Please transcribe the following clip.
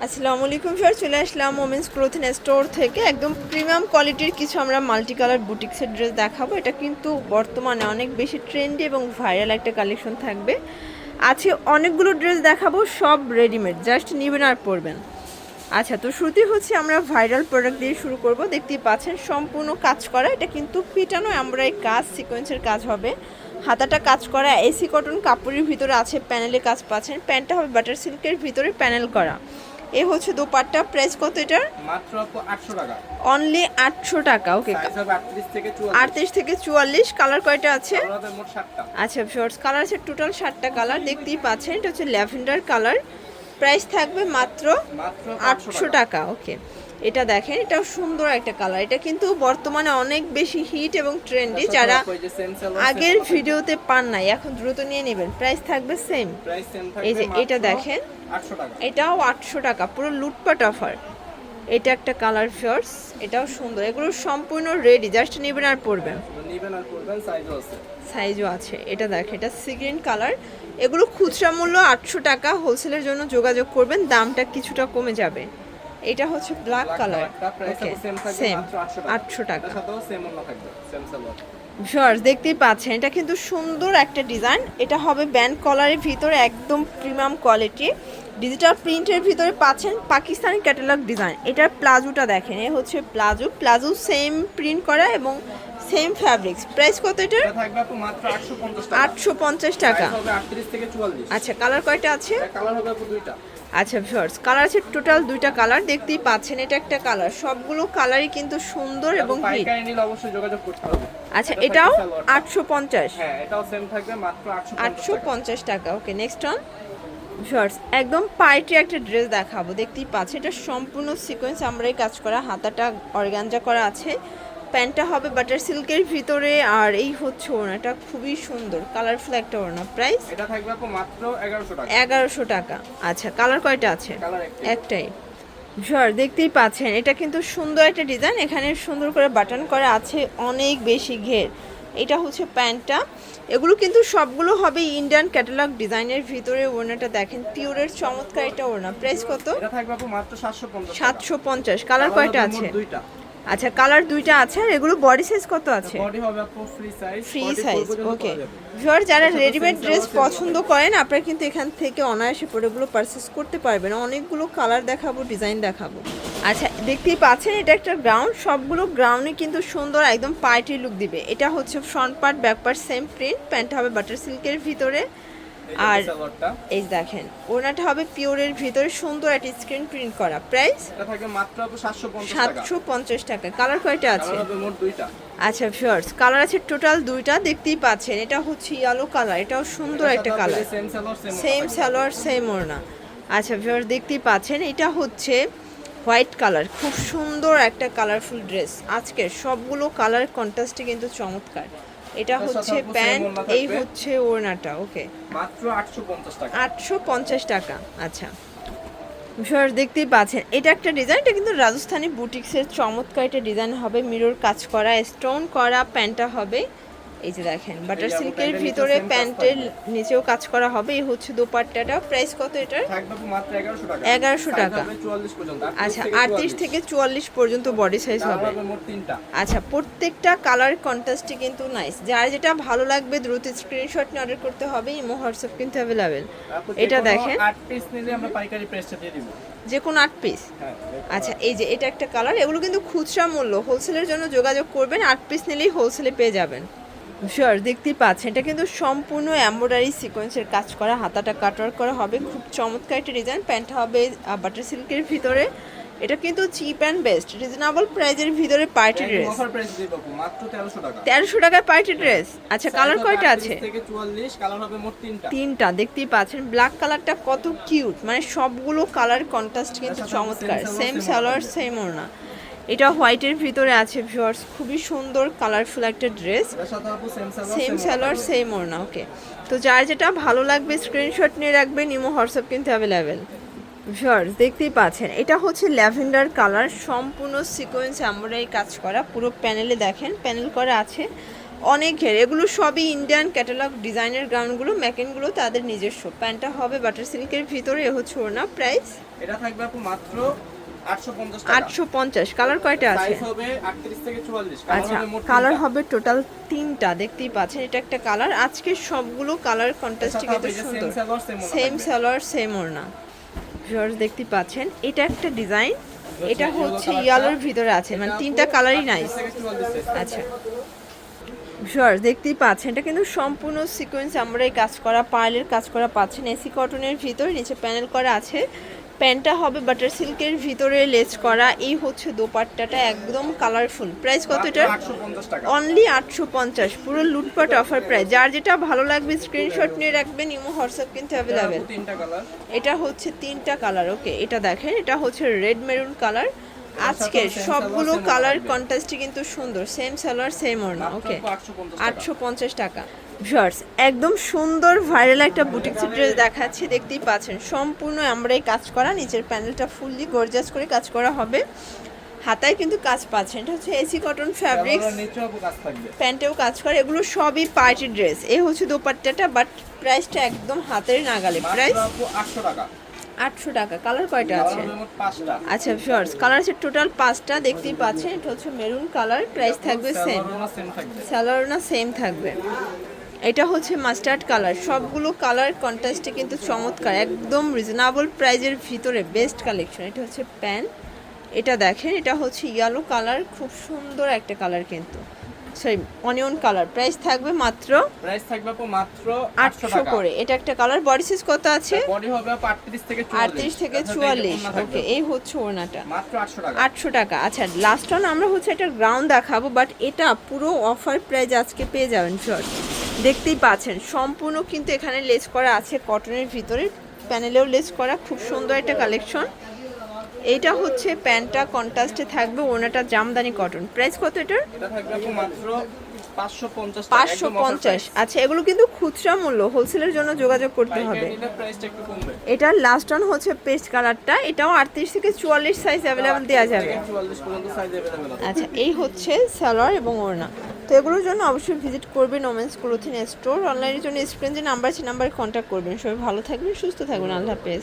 আসসালামু আলাইকুম স্যার, চলে আসলাম ওমেন্স ক্লোথিং স্টোর থেকে একদম প্রিমিয়াম কোয়ালিটির কিছু আমরা মাল্টি কালার বুটিক্সের ড্রেস দেখাবো। এটা কিন্তু বর্তমানে অনেক বেশি ট্রেন্ডি এবং ভাইরাল একটা কালেকশন থাকবে। আছে অনেকগুলো ড্রেস দেখাবো, সব রেডিমেড, জাস্ট নেবেন আর পরবেন। আচ্ছা, তো শুরুতেই হচ্ছে আমরা ভাইরাল প্রোডাক্ট দিয়ে শুরু করব। দেখতেই পাচ্ছেন সম্পূর্ণ কাজ করা, এটা কিন্তু পিটানো এমব্রয়ডারি কাজ, সিকোয়েন্সের কাজ হবে, হাতাটা কাজ করা, এসি কটন কাপড়ের ভিতরে আছে, প্যানেলে কাজ পাচ্ছেন। প্যান্টটা হবে বাটার সিল্কের ভিতরে প্যানেল করা। এ হচ্ছে দোপাট্টা, প্রাইস কত এটার? মাত্র 800 টাকা, অনলি 800 টাকা। ওকে, সাইজ হবে 38 থেকে 44। 38 থেকে 44। কালার কয়টা আছে? কালার হবে মোট 7টা। আচ্ছা শর্টস কালার আছে টোটাল 7টা কালার, দেখতেই পাচ্ছেন। এটা হচ্ছে ল্যাভেন্ডার কালার, প্রাইস থাকবে মাত্র 800 টাকা। ওকে, এটা দেখেন, এটাও সুন্দর একটা কালার। এটা কিন্তু বর্তমানে অনেক বেশি হিট এবং ট্রেন্ডি। যারা আগের ভিডিওতে পান নাই এখন দ্রুত নিয়ে নেবেন, প্রাইস থাকবে সেম। এই যে এটা দেখেন, 800 টাকা, এটাও 800 টাকা, পুরো লুটপাট অফার। এটা একটা কালার ফিয়ার্স, এটাও সুন্দর। এগুলো সম্পূর্ণ রেডি, জাস্ট নেবেন আর পরবেন। নেবেন আর পরবেন, সাইজও আছে। সাইজও আছে। এটা দেখেন, এটা সি গ্রিন কালার। এগুলো খুচরা মূল্য 800 টাকা, হোলসেলের জন্য যোগাযোগ করবেন, দামটা কিছুটা কমে যাবে। এটা হচ্ছে ব্ল্যাক কালার, ওকে সেম 800 টাকা। ভিউয়ার্স দেখতেই পাচ্ছেন, এটা কিন্তু সুন্দর একটা ডিজাইন। এটা হবে ব্যান্ড কলারের ভিতরে, একদম প্রিমিয়াম কোয়ালিটি, ডিজিটাল প্রিন্টের ভিতরে পাচ্ছেন পাকিস্তানি ক্যাটালগ ডিজাইন। এটার প্লাজোটা দেখেন, এ হচ্ছে প্লাজো সেম প্রিন্ট করা এবং সেম ফ্যাব্রিক্স। প্রাইস কত এটার? এটা থাকবে আপু মাত্র 850 টাকা। 850 টাকা। সাইজ হবে 38 থেকে 44। আচ্ছা, কালার কয়টা আছে? কালার হবে আপু দুইটা। আচ্ছা ভিউয়ার্স, কালার আছে টোটাল দুইটা কালার, দেখতেই পাচ্ছেন। এটা একটা কালার, সবগুলো কালারই কিন্তু সুন্দর এবং হিট। পাইকারি নিলে অবশ্যই যোগাযোগ করতে হবে। আচ্ছা, এটাও 850। হ্যাঁ, এটাও সেম থাকবে মাত্র 850 টাকা। ওকে, নেক্সট অন। ভিউয়ার্স একদম পার্টি একটা ড্রেস দেখাবো, দেখতেই পাচ্ছেন। এটা সম্পূর্ণ সিকোয়েন্স আমরাই কাজ করা, হাতাটা অর্গানজা করা আছে, প্যান্টটা হবে বাটার সিল্কের ভিতরে, আর এই হচ্ছে ওড়নাটা, খুবই সুন্দর কালারফুল একটা ওড়না। প্রাইস? এটা থাকবে আপু মাত্র 1100 টাকা। 1100 টাকা। আচ্ছা, কালার কয়টা আছে? কালার একটাই। ভিউয়ার দেখতেই পাচ্ছেন, এটা কিন্তু সুন্দর একটা ডিজাইন, এখানে সুন্দর করে বাটন করা আছে, অনেক বেশি ঘের। এটা হচ্ছে প্যান্টটা। এগুলো কিন্তু সবগুলো হবে ইন্ডিয়ান ক্যাটালগ ডিজাইনের ভিতরে। ওড়নাটা দেখেন, পিওরের চমৎকার এটা ওড়না। প্রাইস কত? এটা থাকবে আপু মাত্র 750 টাকা। 750। কালার কয়টা আছে? দুইটা। আচ্ছা, কালার দুইটা আছে। আর এগুলো বডি সাইজ কত আছে? বডি হবে আপু ফ্রি সাইজ। ফ্রি সাইজ, ওকে। ভিউয়ার যারা রেডিমেড ড্রেস পছন্দ করেন, আপনারা কিন্তু এখান থেকে অনায়াসে প্রোডাক্টগুলো পারচেস করতে পারবেন। অনেকগুলো কালার দেখাবো, ডিজাইন দেখাবো। আচ্ছা, দেখতেই পাচ্ছেন, এটা একটা গ্রাউন্ড, সবগুলো গ্রাউন্ডে কিন্তু সুন্দর একদম পার্টি লুক দিবে। এটা হচ্ছে front part, back part same print, pant হবে বাটার সিল্কের ভিতরে, আর এই দেখেন ওড়নাটা হবে পিওরের ভিতরে, সুন্দর একটা স্ক্রিন প্রিন্ট করা। প্রাইস? এটা থাকে মাত্র আপু 750 টাকা। 750 টাকা। কালার কয়টা আছে? কালার হবে মোট দুইটা। আচ্ছা ভিউয়ার্স, কালার আছে টোটাল দুইটা, দেখতেই পাচ্ছেন। এটা হচ্ছে ইয়েলো কালার, এটাও সুন্দর একটা কালার, সেম সালোয়ার সেম ওড়না। আচ্ছা ভিউয়ার্স দেখতেই পাচ্ছেন, এটা হচ্ছে হোয়াইট কালার, খুব সুন্দর একটা কালারফুল ড্রেস। আজকের সবগুলো কালার কন্ট্রাস্টে কিন্তু চমৎকার। এটা হচ্ছে প্যান্ট, এই হচ্ছে ওড়নাটা। ওকে, মাত্র 850 টাকা। 850 টাকা। আচ্ছা ভিউয়ার্স দেখতেই পাচ্ছেন, এটা একটা ডিজাইন, এটা কিন্তু রাজস্থানী বুটিক্সের চমৎকার একটা ডিজাইন হবে, মিরর কাজ করা, স্টোন করা, প্যান্টটা হবে এই যে দেখেন বাটার সিল্কের ভিতরে, প্যান্টের নিচেও কাজ করা হবে। এই হচ্ছে দোপাট্টাটা। প্রাইস কত এটার? থাকবে মাত্র 1100 টাকা। 1100 টাকা। 44 পর্যন্ত। আচ্ছা, 38 থেকে 44 পর্যন্ত বডি সাইজ হবে। মোট তিনটা। আচ্ছা, প্রত্যেকটা কালার কন্ট্রাস্টে কিন্তু নাইস। যার যেটা ভালো লাগবে দ্রুত স্ক্রিনশট নিয়ে অর্ডার করতে হবে, ইমো হোয়াটসঅ্যাপ কিন্তু অ্যাভেলেবেল। এটা দেখেন, 8 পিস নিলে আমরা পাইকারি প্রাইসটা দিয়ে দিব। যে কোনো 8 পিস? হ্যাঁ। আচ্ছা, এই যে এটা একটা কালার। এগুলো কিন্তু খুচরা মূল্য, হোলসেলের জন্য যোগাযোগ করবেন, 8 পিস নিলেই হোলসেলে পেয়ে যাবেন। শিওর, দেখতেই পাচ্ছেন, এটা কিন্তু সম্পূর্ণ এমব্রয়ডারি সিকোয়েন্সের কাজ করা, হাতাটা কাটওয়ার্ক করা হবে, খুব চমৎকার একটা ডিজাইন। প্যান্ট হবে বাটার সিল্কের ভিতরে। এটা কিন্তু চিপ অ্যান্ড বেস্ট, রিজনেবল প্রাইজের ভিতরে পার্টি ড্রেস। অফার প্রাইস দিব মাত্র 1300 টাকা। 1300 টাকায় পার্টি ড্রেস। আচ্ছা, কালার কয়টা আছে? 38 থেকে 44, কালার হবে মোট তিনটা। তিনটা, দেখতেই পাচ্ছেন। ব্ল্যাক কালারটা কত কিউট, মানে সবগুলো কালার কন্ট্রাস্ট কিন্তু চমৎকার, সেম সালোয়ার সেম ওড়না। এটা হোয়াইটের ভিতরে আছে ভিউয়ার্স, খুবই সুন্দর কালারফুল একটা ড্রেস, সেম সালোয়ার সেম ওড়না। ওকে, তো যার যেটা ভালো লাগবে স্ক্রিনশট নিয়ে রাখবেন, ইমো হোয়াটসঅ্যাপ কিন্তু অ্যাভেলেবেল। ভিউয়ার্স দেখতেই পাচ্ছেন, এটা হচ্ছে ল্যাভেন্ডার কালার, সম্পূর্ণ সিকোয়েন্স এমব্রয়ডারি কাজ করা, পুরো প্যানেলে দেখেন প্যানেল করা আছে, অনেক ঘের, এগুলো সবই ইন্ডিয়ান ক্যাটালগ ডিজাইনের গাউনগুলো, ম্যাকেনগুলো তাদের নিজস্ব। প্যান্টটা হবে বাটার সিল্কের ভিতরে, এ হচ্ছে ওড়না। প্রাইস এটা থাকবে আপু মাত্র 850 টাকা। 850। কালার কয়টা আছে? সাইজ হবে 38 থেকে 44, কালার আচ্ছা, হবে মোট কালার 3টা। হবে টোটাল 3টা, দেখতেই পাচ্ছেন। এটা একটা কালার, আজকে সবগুলো কালার কন্ট্রাস্ট কিন্তু সুন্দর। সেম সালোয়ার সেম ওড়না। ভিউয়ার্স দেখতেই পাচ্ছেন, এটা একটা ডিজাইন, এটা হচ্ছে ইয়ালোর ভিতরে আছে, মানে 3টা কালারই নাইস। আচ্ছা ভিউয়ার্স দেখতেই পাচ্ছেন, এটা কিন্তু সম্পূর্ণ সিকোয়েন্স আমরা এই কাজ করা, পার্লের কাজ করা পাচ্ছেন। এসি কটনের ভিতর, নিচে প্যানেল করা আছে। প্যান্টটা হবে বাটার সিল্কের ভিতরে লেস করা। এই হচ্ছে দোপাট্টাটা, একদম কালারফুল। প্রাইস কত এটা? 850 টাকা। অনলি 850। পুরো লুটপাট অফার প্রাইস। যার যেটা ভালো লাগবে স্ক্রিনশট নিয়ে রাখবেন, ইমো হোয়াটসঅ্যাপ কিন্তু অ্যাভেলেবেল। 3টা কালার। এটা হচ্ছে 3টা কালার। ওকে, এটা দেখেন, এটা হচ্ছে রেড মেরুন কালার। আজকে সবগুলো কালার কন্ট্রাস্টে কিন্তু সুন্দর, সেম সালোয়ার সেম ওড়না। ওকে, 850 টাকা। ভিউয়ার্স একদম সুন্দর ভাইরাল একটা বুটিক্স ড্রেস দেখাচ্ছি, দেখতেই পাচ্ছেন। সম্পূর্ণ আমরা এই কাজ করা, নিচের প্যানেলটা ফুললি গর্জিয়াস করে কাজ করা হবে। হাতায় কিন্তু কাজ পাচ্ছেন, এটা হচ্ছে এসি কটন ফ্যাব্রিক্স। নিচেও আপু কাজ থাকবে। প্যান্টেও কাজ করে, এগুলো সবই পার্টি ড্রেস। এই হচ্ছে দোপাট্টাটা, বাট প্রাইসটা একদম হাতের নাগালে। প্রাইস মাত্র আপু 800 টাকা। 800 টাকা। কালার কয়টা আছে? কালার হবে মোট 5টা। আচ্ছা ভিউয়ার্স, কালার আছে টোটাল 5টা, দেখতেই পাচ্ছেন। এটা হচ্ছে মেরুন কালার, প্রাইস থাকবে সেম। সেম থাকবে। সালোয়ারনা সেম থাকবে। এটা হচ্ছে মাস্টার্ড কালার। সবগুলো কালার কন্ট্রাস্টে কিন্তু চমৎকার, একদম রিজনেবল প্রাইজের ভিতরে বেস্ট কালেকশন। এটা হচ্ছে প্যান্ট, এটা দেখেন, এটা হচ্ছে ইয়েলো কালার, খুব সুন্দর একটা কালার কিন্তু, সরি অনিয়ন কালার। প্রাইস থাকবে মাত্র প্রাইস থাকবে আপু মাত্র 800 করে। এটা একটা কালার। বডি সাইজ কত আছে? বডি হবে আপু 38 থেকে 44। 38 থেকে 44। ওকে, এই হচ্ছে ওড়নাটা, মাত্র 800 টাকা। 800 টাকা। আচ্ছা লাস্ট অন আমরা হচ্ছে একটা গ্রাউন্ড দেখাবো, বাট এটা পুরো অফার প্রাইস আজকে পেয়ে যাবেন। শর্ট দেখতেই পাচ্ছেন, সম্পূর্ণ কিন্তু এখানে লেস করা আছে কটনের ভিতরে, প্যানেলেও লেস করা, খুব সুন্দর একটা কালেকশন। এইটা হচ্ছে প্যান্টটা কন্ট্রাস্টে থাকবে, ওড়নাটা জামদানি কটন। প্রাইস কত এটার? এটা থাকবে আপু মাত্র 550 টাকা। 550। আচ্ছা, এগুলো কিন্তু খুচরা মূল্য, হোলসেলের জন্য যোগাযোগ করতে হবে। এটা প্রাইসটা একটু কমবে। এটার লাস্ট অন হচ্ছে পেস্ট কালারটা, এটাও 38 থেকে 44 সাইজ অ্যাভেলেবল দেওয়া যাবে। 44 পর্যন্ত সাইজ अवेलेबल আছে। আচ্ছা, এই হচ্ছে সালোয়ার এবং ওড়না। তো এগুলোর জন্য অবশ্যই ভিজিট করবেন ওমেন্স ক্লোথিং স্টোর। অনলাইনের জন্য স্ক্রিনে যে নাম্বার আছে, নাম্বারে কন্ট্যাক্ট করবেন। সবাই ভালো থাকবেন, সুস্থ থাকবেন। আল্লাহ হাফেজ।